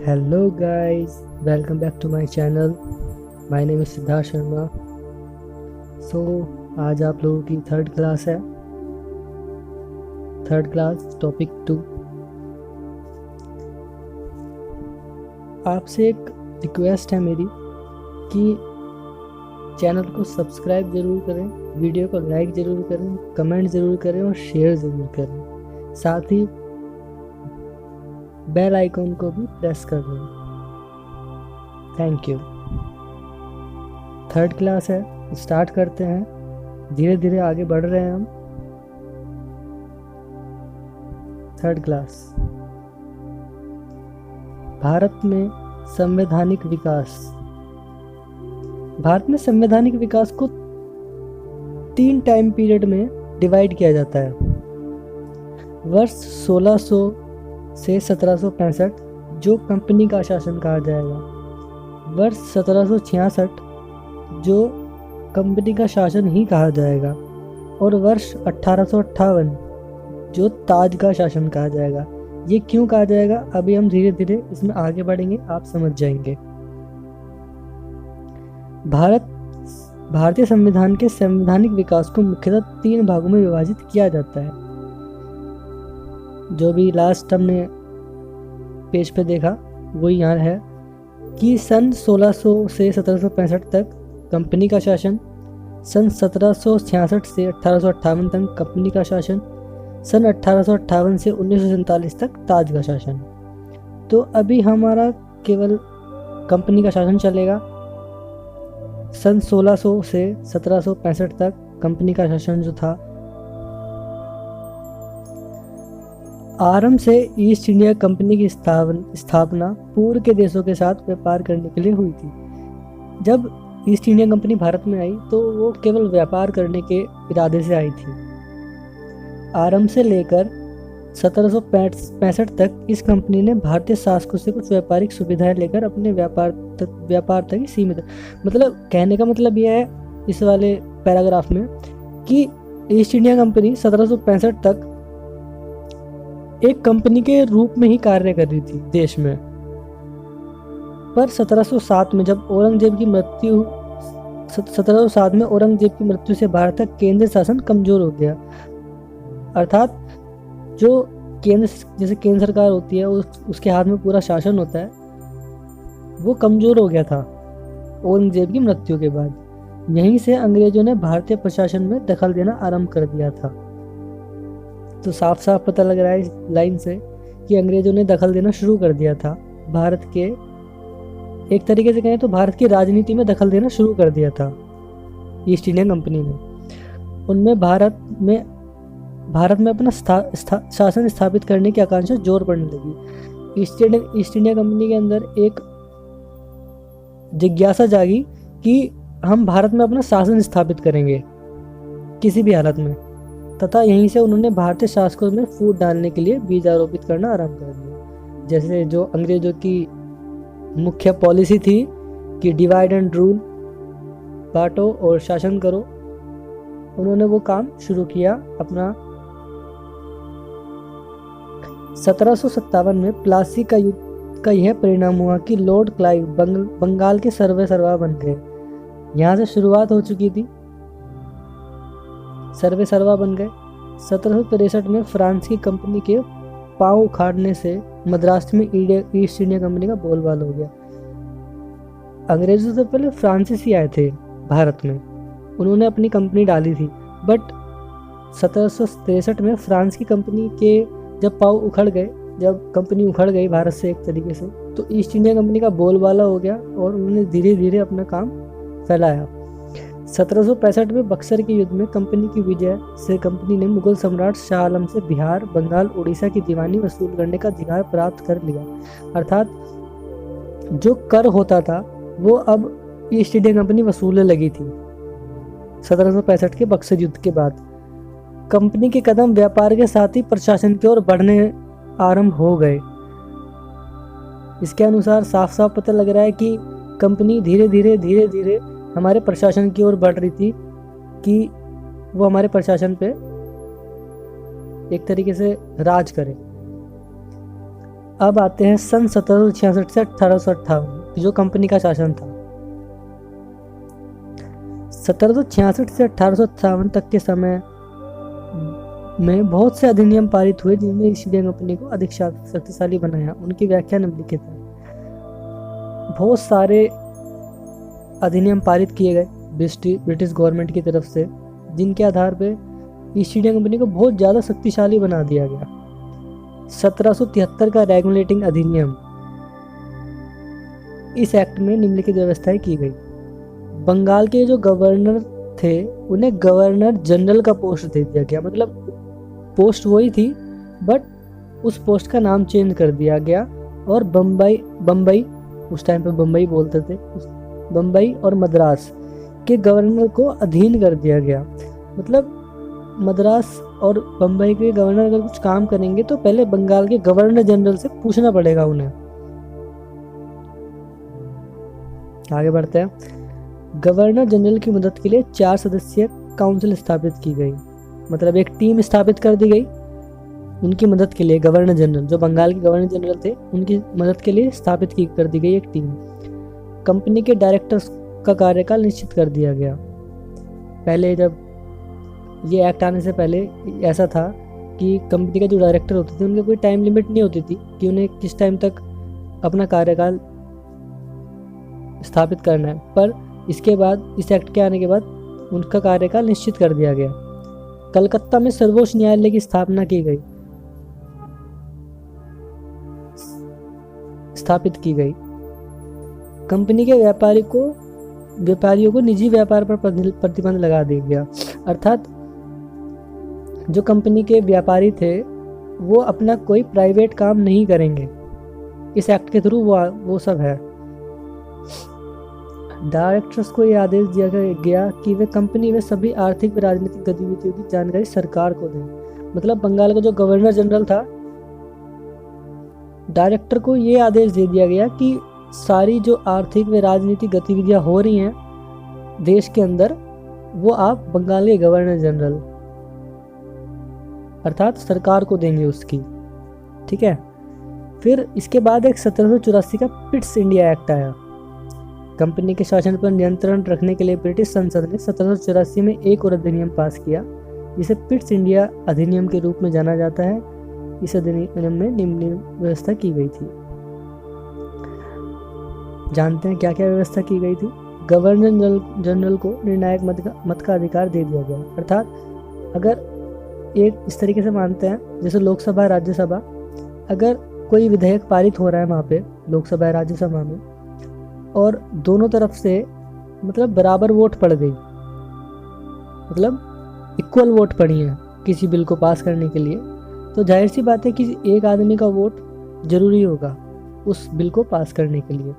Hello guys, welcome back to my channel. My name is Siddharth Sharma. So आज आप लोगों की थर्ड क्लास है। Third class topic 2। आपसे एक रिक्वेस्ट है मेरी कि चैनल को सब्सक्राइब ज़रूर करें, वीडियो को लाइक ज़रूर करें, कमेंट ज़रूर करें और शेयर ज़रूर करें। साथ ही बेल आइकन को भी प्रेस कर दें। Thank you. थर्ड क्लास है, स्टार्ट करते हैं। धीरे धीरे आगे बढ़ रहे हैं हम। Third class. भारत में संवैधानिक विकास। भारत में संवैधानिक विकास को 3 टाइम पीरियड में डिवाइड किया जाता है। वर्ष 1600 से 1765 जो कंपनी का शासन कहा जाएगा। वर्ष 1766 जो कंपनी का शासन ही कहा जाएगा। और वर्ष 1858 जो ताज का शासन कहा जाएगा। ये क्यों कहा जाएगा, अभी हम धीरे धीरे इसमें आगे बढ़ेंगे, आप समझ जाएंगे। भारतीय संविधान के संवैधानिक विकास को मुख्यतः 3 भागों में विभाजित किया जाता है। जो भी लास्ट हमने पेज पे देखा वो यहाँ है कि सन 1600 से 1765 तक कंपनी का शासन, सन 1766 से 1858 तक कंपनी का शासन, सन 1858 से 1947 तक ताज का शासन। तो अभी हमारा केवल कंपनी का शासन चलेगा। सन 1600 से 1765 तक कंपनी का शासन जो था, आरंभ से ईस्ट इंडिया कंपनी की स्थापना पूर्व के देशों के साथ व्यापार करने के लिए हुई थी। जब ईस्ट इंडिया कंपनी भारत में आई तो वो केवल व्यापार करने के इरादे से आई थी। आरंभ से लेकर 1765 तक इस कंपनी ने भारतीय शासकों से कुछ व्यापारिक सुविधाएं लेकर अपने व्यापार तक ही सीमित, मतलब कहने का मतलब यह है इस वाले पैराग्राफ में कि ईस्ट इंडिया कंपनी 1765 तक एक कंपनी के रूप में ही कार्य कर रही थी देश में। पर 1707 में जब औरंगजेब की मृत्यु 1707 में औरंगजेब की मृत्यु से भारत का केंद्र शासन कमजोर हो गया। अर्थात जो जैसे केंद्र सरकार होती है उसके हाथ में पूरा शासन होता है, वो कमजोर हो गया था औरंगजेब की मृत्यु के बाद। यहीं से अंग्रेजों ने भारतीय प्रशासन में दखल देना आरंभ कर दिया था। तो साफ साफ पता लग रहा है इस लाइन से कि अंग्रेजों ने दखल देना शुरू कर दिया था भारत के, एक तरीके से कहें तो भारत की राजनीति में दखल देना शुरू कर दिया था ईस्ट इंडिया कंपनी ने। उनमें भारत में अपना शासन स्थापित करने की आकांक्षा जोर पड़ने लगी। ईस्ट इंडिया कंपनी के अंदर एक जिज्ञासा जागी कि हम भारत में अपना शासन स्थापित करेंगे किसी भी हालत में, तथा यहीं से उन्होंने भारतीय शासकों में फूट डालने के लिए बीज आरोपित करना आरंभ कर दिया। जैसे जो अंग्रेजों की मुख्य पॉलिसी थी कि डिवाइड एंड रूल, बांटो और शासन करो, उन्होंने वो काम शुरू किया अपना। 1757 में प्लासी का युद्ध का यह परिणाम हुआ कि लॉर्ड क्लाइव बंगाल के सर्वेसर्वा बन गए। यहाँ से शुरुआत हो चुकी थी, सर्वेसर्वा बन गए। 1763 में फ्रांस की कंपनी के पांव उखाड़ने से मद्रास में ईस्ट इंडिया कंपनी का बोलबाला हो गया। अंग्रेजों से पहले फ्रांसीसी आए थे भारत में, उन्होंने अपनी कंपनी डाली थी, बट 1763 में फ्रांस की कंपनी के जब पांव उखड़ गए, जब कंपनी उखड़ गई भारत से एक तरीके से, तो ईस्ट इंडिया कंपनी का बोलबाला हो गया और उन्होंने धीरे धीरे अपना काम फैलाया। 1765 में बक्सर के युद्ध में कंपनी की विजय से कंपनी ने मुगल सम्राट शाह आलम से बिहार, बंगाल, उड़ीसा की दीवानी वसूल करने का अधिकार प्राप्त कर लिया। अर्थात जो कर होता था वो अब ईस्ट इंडिया कंपनी वसूलने लगी थी 1765 के बक्सर युद्ध के बाद। कंपनी के कदम व्यापार के साथ ही प्रशासन की ओर बढ़ने आरंभ हो गए। इसके अनुसार साफ साफ पता लग रहा है कि कंपनी धीरे धीरे हमारे प्रशासन की ओर बढ़ रही थी कि वो हमारे प्रशासन पे एक तरीके से राज करे। अब आते हैं सन 1766 से 1858 जो कंपनी का शासन था। 1766 से 1858 तक के समय में बहुत से अधिनियम पारित हुए जिनमें ईस्ट इंडिया कंपनी को अधिक शक्तिशाली बनाया। उनकी व्याख्या निम्नलिखित है। बहुत सारे अधिनियम पारित किए गए ब्रिटिश गवर्नमेंट की तरफ से, जिनके आधार पर ईस्ट इंडिया कंपनी को बहुत ज़्यादा शक्तिशाली बना दिया गया। 1773 का रेगुलेटिंग अधिनियम, इस एक्ट में निम्नलिखित व्यवस्थाएं की गई। बंगाल के जो गवर्नर थे उन्हें गवर्नर जनरल का पोस्ट दे दिया गया, मतलब पोस्ट वही थी बट उस पोस्ट का नाम चेंज कर दिया गया। और बम्बई उस टाइम पे बम्बई बोलते थे, बम्बई और मद्रास के गवर्नर को अधीन कर दिया गया। मतलब मद्रास और बम्बई के गवर्नर अगर कुछ काम करेंगे तो पहले बंगाल के गवर्नर जनरल से पूछना पड़ेगा उन्हें। आगे बढ़ते हैं। गवर्नर जनरल की मदद के लिए 4 सदस्यीय काउंसिल स्थापित की गई, मतलब एक टीम स्थापित कर दी गई उनकी मदद के लिए। गवर्नर जनरल जो बंगाल के गवर्नर जनरल थे उनकी मदद के लिए स्थापित कर दी गई एक टीम। कंपनी के डायरेक्टर्स का कार्यकाल निश्चित कर दिया गया। पहले जब ये एक्ट आने से पहले ऐसा था कि कंपनी का जो डायरेक्टर होते थे उनकी कोई टाइम लिमिट नहीं होती थी कि उन्हें किस टाइम तक अपना कार्यकाल स्थापित करना है, पर इसके बाद इस एक्ट के आने के बाद उनका कार्यकाल निश्चित कर दिया गया। कलकत्ता में सर्वोच्च न्यायालय की स्थापित की गई। कंपनी के व्यापारियों को निजी व्यापार पर प्रतिबंध लगा दिया गया, अर्थात जो कंपनी के व्यापारी थे वो अपना कोई प्राइवेट काम नहीं करेंगे। इस एक्ट के थ्रू वो सब है। डायरेक्टर्स को यह आदेश दिया गया कि वे कंपनी में सभी आर्थिक व राजनीतिक गतिविधियों की जानकारी सरकार को दें। मतलब बंगाल का जो गवर्नर जनरल था, डायरेक्टर को ये आदेश दे दिया गया कि सारी जो आर्थिक व राजनीतिक गतिविधियां हो रही हैं देश के अंदर वो आप बंगाल के गवर्नर जनरल अर्थात सरकार को देंगे उसकी। ठीक है। फिर इसके बाद एक 1784 का पिट्स इंडिया एक्ट आया। कंपनी के शासन पर नियंत्रण रखने के लिए ब्रिटिश संसद ने 1784 में एक और अधिनियम पास किया जिसे पिट्स इंडिया अधिनियम के रूप में जाना जाता है। इस अधिनियम में निम्न व्यवस्था की गई थी। जानते हैं क्या क्या व्यवस्था की गई थी। गवर्नर जनरल को निर्णायक मत का अधिकार दे दिया गया, अर्थात अगर एक इस तरीके से मानते हैं जैसे लोकसभा राज्यसभा, अगर कोई विधेयक पारित हो रहा है वहाँ पे लोकसभा राज्यसभा में और दोनों तरफ से मतलब बराबर वोट पड़ गई, मतलब इक्वल वोट पड़ी है किसी बिल को पास करने के लिए, तो जाहिर सी बात है कि एक आदमी का वोट जरूरी होगा उस बिल को पास करने के लिए।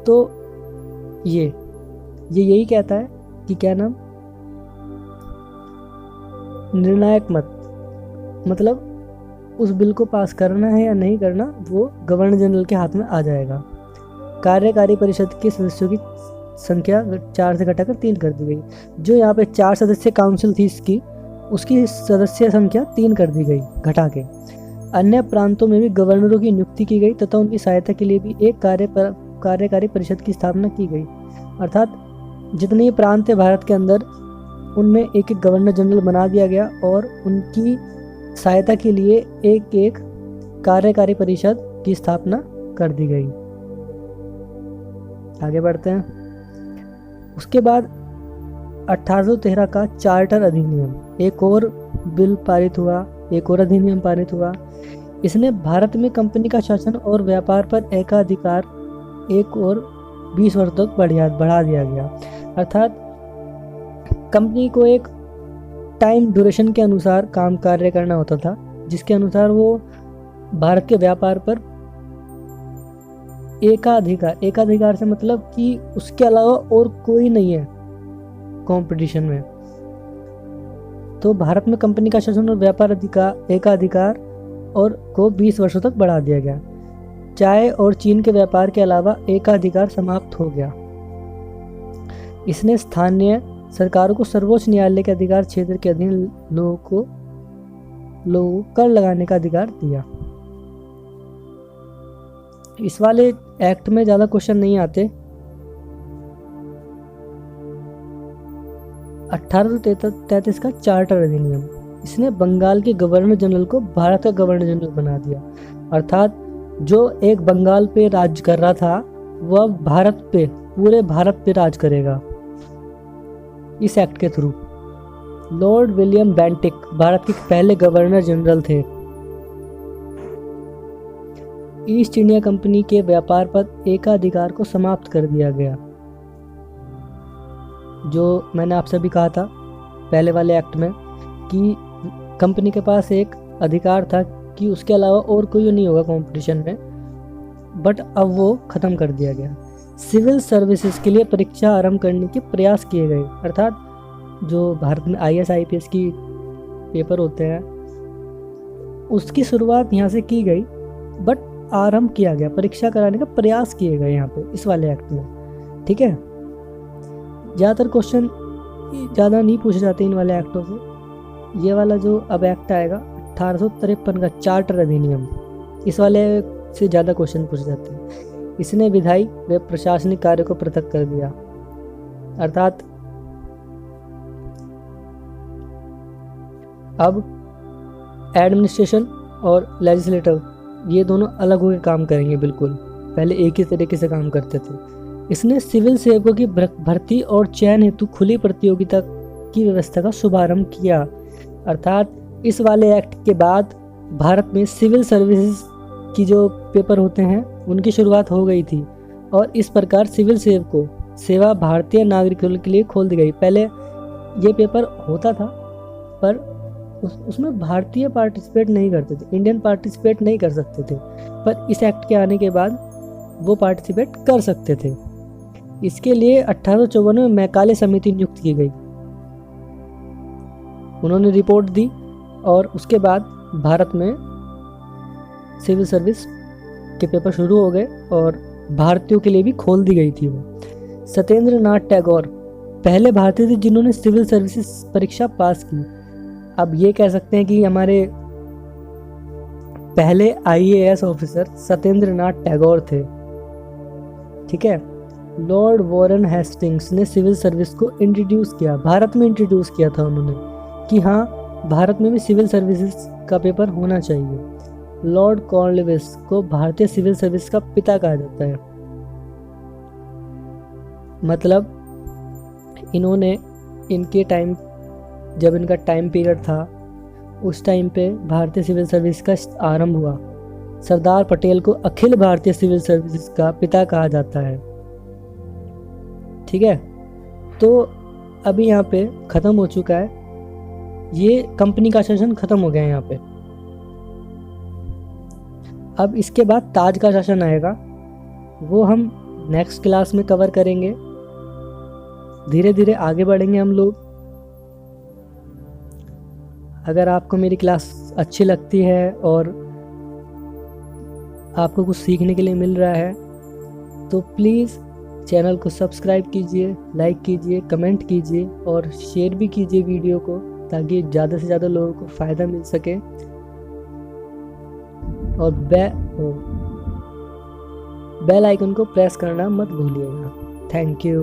तो ये यही कहता है कि क्या नाम, निर्णायक मत, मतलब उस बिल को पास करना है या नहीं करना वो गवर्नर जनरल के हाथ में आ जाएगा। कार्यकारी परिषद के सदस्यों की संख्या 4 से घटाकर 3 कर दी गई। जो यहाँ पे 4 सदस्य काउंसिल थी उसकी सदस्य संख्या 3 कर दी गई घटा के। अन्य प्रांतों में भी गवर्नरों की नियुक्ति की गई तथा उनकी सहायता के लिए भी एक कार्यकारी परिषद की स्थापना की गई, अर्थात जितने प्रांत थे भारत के अंदर उनमें एक एक गवर्नर जनरल बना दिया गया और उनकी सहायता के लिए एक एक कार्यकारी परिषद की स्थापना कर दी गई। आगे बढ़ते हैं। उसके बाद 1813 का चार्टर अधिनियम, एक और बिल पारित हुआ, एक और अधिनियम पारित हुआ। इसने भारत में कंपनी का शासन और व्यापार पर एकाधिकार एक और 20 वर्ष तक बढ़ा दिया गया, अर्थात कंपनी को एक टाइम ड्यूरेशन के अनुसार कार्य करना होता था, जिसके अनुसार वो भारत के व्यापार पर एकाधिकार से मतलब कि उसके अलावा और कोई नहीं है कंपटीशन में। तो भारत में कंपनी का शासन और व्यापार एकाधिकार और को 20 वर्षों तक बढ़ा दिया गया। चाय और चीन के व्यापार के अलावा एकाधिकार समाप्त हो गया। इसने स्थानीय सरकारों को सर्वोच्च न्यायालय के अधिकार क्षेत्र के अधीन लोगों को कर लगाने का अधिकार दिया। इस वाले एक्ट में ज़्यादा क्वेश्चन नहीं आते। 1833 का चार्टर अधिनियम, इसने बंगाल के गवर्नर जनरल को भारत का गवर्नर जनरल बना दिया। अर्थात जो एक बंगाल पे राज कर रहा था वह भारत पे, पूरे भारत पे राज करेगा इस एक्ट के through. Lord William Bentinck Bharat के पहले गवर्नर जनरल थे। ईस्ट इंडिया कंपनी के व्यापार पर एकाधिकार को समाप्त कर दिया गया। जो मैंने आपसे भी कहा था पहले वाले एक्ट में कि कंपनी के पास एक अधिकार था कि उसके अलावा और कोई नहीं होगा कंपटीशन में, बट अब वो ख़त्म कर दिया गया। सिविल सर्विसेज के लिए परीक्षा आरंभ करने के प्रयास किए गए। अर्थात जो भारत में IAS IPS की पेपर होते हैं उसकी शुरुआत यहाँ से की गई, बट आरंभ किया गया, परीक्षा कराने का प्रयास किए गए यहाँ पे इस वाले एक्ट में। ठीक है, ज़्यादातर क्वेश्चन ज़्यादा नहीं पूछे जाते इन वाले एक्टों से। ये वाला जो अब एक्ट आएगा 1853 का चार्टर अधिनियम, इस वाले से ज़्यादा क्वेश्चन पूछे जाते हैं। इसने विधायी व प्रशासनिक कार्य को पृथक कर दिया। अर्थात अब एडमिनिस्ट्रेशन और लेजिस्लेटिव ये दोनों अलग होकर काम करेंगे बिल्कुल, पहले एक ही तरीके से काम करते थे। इसने सिविल सेवकों की भर्ती और चयन हेतु खुली प्रतियोगिता की व्यवस्था का शुभारंभ किया। अर्थात इस वाले एक्ट के बाद भारत में सिविल सर्विसेज की जो पेपर होते हैं उनकी शुरुआत हो गई थी, और इस प्रकार सिविल सेवा भारतीय नागरिकों के लिए खोल दी गई। पहले ये पेपर होता था पर उसमें भारतीय पार्टिसिपेट नहीं करते थे, इंडियन पार्टिसिपेट नहीं कर सकते थे, पर इस एक्ट के आने के बाद वो पार्टिसिपेट कर सकते थे। इसके लिए 1854 में मैकाले समिति नियुक्त की गई। उन्होंने रिपोर्ट दी और उसके बाद भारत में सिविल सर्विस के पेपर शुरू हो गए और भारतीयों के लिए भी खोल दी गई थी वो। सत्येंद्र नाथ टैगोर पहले भारतीय थे जिन्होंने सिविल सर्विसेज परीक्षा पास की। अब ये कह सकते हैं कि हमारे पहले IAS ऑफिसर सत्येंद्र नाथ टैगोर थे। ठीक है, लॉर्ड वॉरेन हेस्टिंग्स ने सिविल सर्विस को इंट्रोड्यूस किया, भारत में इंट्रोड्यूस किया था उन्होंने कि हाँ भारत में भी सिविल सर्विसेज का पेपर होना चाहिए। लॉर्ड कॉर्नवालिस को भारतीय सिविल सर्विस का पिता कहा जाता है। मतलब इन्होंने इनके टाइम, जब इनका टाइम पीरियड था उस टाइम पे भारतीय सिविल सर्विस का आरंभ हुआ। सरदार पटेल को अखिल भारतीय सिविल सर्विसेज का पिता कहा जाता है। ठीक है, तो अभी यहाँ पे ख़त्म हो चुका है, ये कंपनी का शासन ख़त्म हो गया है यहाँ पे। अब इसके बाद ताज का शासन आएगा, वो हम नेक्स्ट क्लास में कवर करेंगे। धीरे धीरे आगे बढ़ेंगे हम लोग। अगर आपको मेरी क्लास अच्छी लगती है और आपको कुछ सीखने के लिए मिल रहा है तो प्लीज़ चैनल को सब्सक्राइब कीजिए, लाइक कीजिए, कमेंट कीजिए और शेयर भी कीजिए वीडियो को, ताकि ज़्यादा से ज़्यादा लोगों को फ़ायदा मिल सके। और बेल आइकन को प्रेस करना मत भूलिएगा। Thank you.